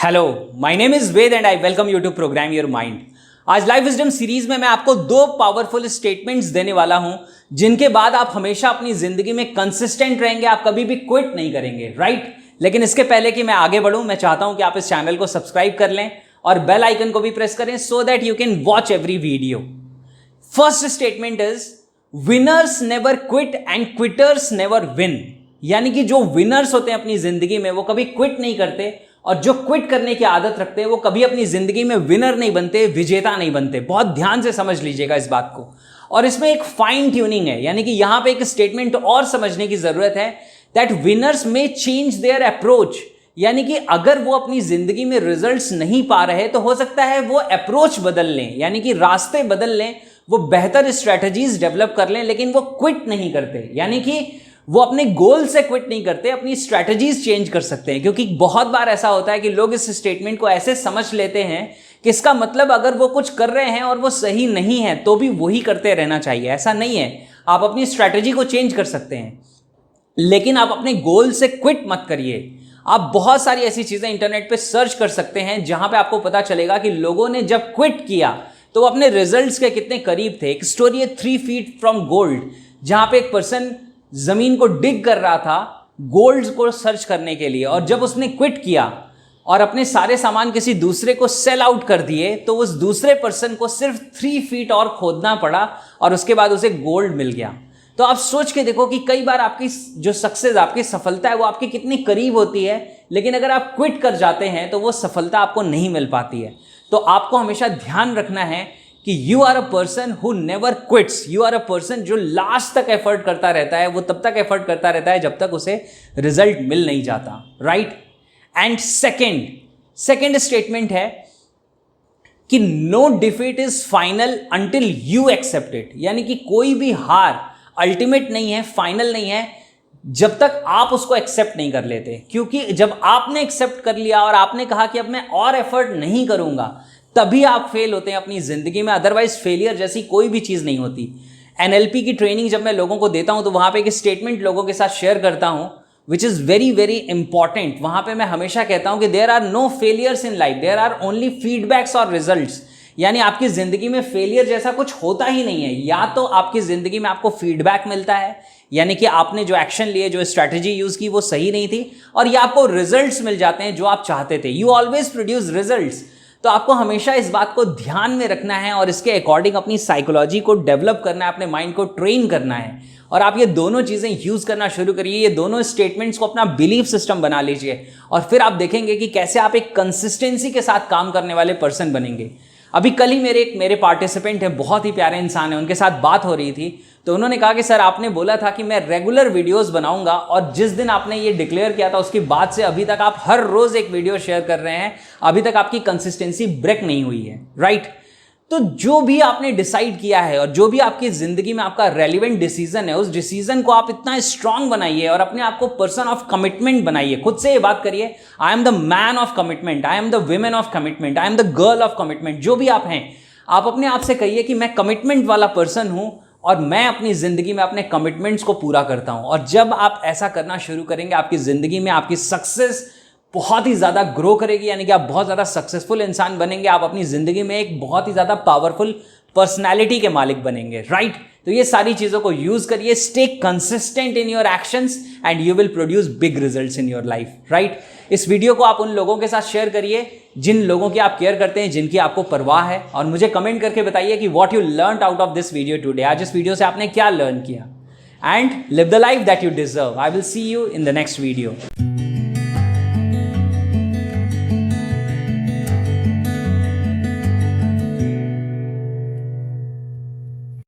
Hello, my name is Ved and I welcome you to programme your mind. आज life wisdom series में मैं आपको दो पावरफुल स्टेटमेंट्स देने वाला हूं जिनके बाद आप हमेशा अपनी जिंदगी में कंसिस्टेंट रहेंगे, आप कभी भी क्विट नहीं करेंगे, राइट? लेकिन इसके पहले कि मैं आगे बढ़ूं, मैं चाहता हूं कि आप इस चैनल को सब्सक्राइब कर लें और बेल आइकन को भी प्रेस करें so that you can watch every video. First statement is winners never quit and quitters never win. यानी कि जो विनर्स होते हैं अपनी जिंदगी में वो कभी क्विट नहीं करते और जो क्विट करने की आदत रखते हैं वो कभी अपनी जिंदगी में विनर नहीं बनते, विजेता नहीं बनते। बहुत ध्यान से समझ लीजिएगा इस बात को। और इसमें एक फाइन ट्यूनिंग है, यानी कि यहां पे एक स्टेटमेंट और समझने की जरूरत है दैट विनर्स में चेंज देयर अप्रोच। यानी कि अगर वो अपनी जिंदगी में रिजल्ट्स नहीं पा रहे तो हो सकता है वो अप्रोच बदल लें, यानी कि रास्ते बदल लें, वो बेहतर स्ट्रेटजीज डेवलप कर लें, लेकिन वो क्विट नहीं करते। यानी कि वो अपने गोल से क्विट नहीं करते, अपनी स्ट्रैटेजीज चेंज कर सकते हैं। क्योंकि बहुत बार ऐसा होता है कि लोग इस स्टेटमेंट को ऐसे समझ लेते हैं कि इसका मतलब अगर वो कुछ कर रहे हैं और वो सही नहीं है तो भी वही करते रहना चाहिए। ऐसा नहीं है, आप अपनी स्ट्रैटेजी को चेंज कर सकते हैं, लेकिन आप अपने गोल से क्विट मत करिए। आप बहुत सारी ऐसी चीजें इंटरनेट पे सर्च कर सकते हैं जहां पे आपको पता चलेगा कि लोगों ने जब क्विट किया तो वो अपने रिजल्ट्स के कितने करीब थे। एक स्टोरी है 3 feet फ्रॉम गोल्ड, जहां पे एक पर्सन जमीन को डिग कर रहा था गोल्ड को सर्च करने के लिए, और जब उसने क्विट किया और अपने सारे सामान किसी दूसरे को सेल आउट कर दिए तो उस दूसरे पर्सन को सिर्फ 3 feet और खोदना पड़ा और उसके बाद उसे गोल्ड मिल गया। तो आप सोच के देखो कि कई बार आपकी जो सक्सेस, आपकी सफलता है वो आपके कितनी करीब होती है, लेकिन अगर आप क्विट कर जाते हैं तो वो सफलता आपको नहीं मिल पाती है। तो आपको हमेशा ध्यान रखना है कि you are a person who never quits. You are a person जो लास्ट तक एफर्ट करता रहता है। वो तब तक एफर्ट करता रहता है जब तक उसे रिजल्ट मिल नहीं जाता, राइट? एंड सेकेंड स्टेटमेंट है कि no defeat is final until you accept it. यानी कि कोई भी हार अल्टीमेट नहीं है, फाइनल नहीं है, जब तक आप उसको एक्सेप्ट नहीं कर लेते। क्योंकि जब आपने एक्सेप्ट कर लिया और आपने कहा कि अब मैं और एफर्ट नहीं करूंगा, तभी आप फेल होते हैं अपनी जिंदगी में। अदरवाइज फेलियर जैसी कोई भी चीज नहीं होती। एनएलपी की ट्रेनिंग जब मैं लोगों को देता हूं तो वहां पे एक स्टेटमेंट लोगों के साथ शेयर करता हूं which is very very important. वहां पे मैं हमेशा कहता हूं कि there are no failures in life, there are only feedbacks और रिजल्ट्स। यानी आपकी जिंदगी में फेलियर जैसा कुछ होता ही नहीं है। या तो आपकी जिंदगी में आपको फीडबैक मिलता है, यानी कि आपने जो एक्शन लिए, जो स्ट्रैटेजी यूज की वो सही नहीं थी, और या आपको रिजल्ट्स मिल जाते हैं जो आप चाहते थे। You always produce results. तो आपको हमेशा इस बात को ध्यान में रखना है और इसके अकॉर्डिंग अपनी साइकोलॉजी को डेवलप करना है, अपने माइंड को ट्रेन करना है। और आप ये दोनों चीजें यूज करना शुरू करिए, ये दोनों स्टेटमेंट्स को अपना बिलीफ सिस्टम बना लीजिए, और फिर आप देखेंगे कि कैसे आप एक कंसिस्टेंसी के साथ काम करने वाले पर्सन बनेंगे। अभी कल ही मेरे पार्टिसिपेंट हैं, बहुत ही प्यारे इंसान हैं, उनके साथ बात हो रही थी तो उन्होंने कहा कि सर आपने बोला था कि मैं रेगुलर वीडियोस बनाऊंगा, और जिस दिन आपने ये डिक्लेयर किया था उसके बाद से अभी तक आप हर रोज एक वीडियो शेयर कर रहे हैं, अभी तक आपकी कंसिस्टेंसी ब्रेक नहीं हुई है, राइट? तो जो भी आपने डिसाइड किया है और जो भी आपकी जिंदगी में आपका रेलिवेंट डिसीजन है, उस डिसीजन को आप इतना स्ट्रांग बनाइए और अपने आप को पर्सन ऑफ कमिटमेंट बनाइए। खुद से ये बात करिए, I am the man of commitment, I am the women of commitment, I am the girl of commitment. जो भी आप हैं, आप अपने आप से कहिए कि मैं कमिटमेंट वाला पर्सन हूं और मैं अपनी जिंदगी में अपने कमिटमेंट्स को पूरा करता हूं। और जब आप ऐसा करना शुरू करेंगे, आपकी जिंदगी में आपकी सक्सेस बहुत ही ज़्यादा ग्रो करेगी, यानी कि आप बहुत ज़्यादा सक्सेसफुल इंसान बनेंगे। आप अपनी ज़िंदगी में एक बहुत ही ज़्यादा पावरफुल पर्सनैलिटी के मालिक बनेंगे, राइट? तो ये सारी चीज़ों को यूज़ करिए। Stay consistent in your actions and you will produce big results in your life, right? इस वीडियो को आप उन लोगों के साथ शेयर करिए जिन लोगों की आप केयर करते हैं, जिनकी आपको परवाह है, और मुझे कमेंट करके बताइए कि what you learned out of this video today. आज इस वीडियो से आपने क्या लर्न किया। And live the life that you deserve. I will see you in the next video.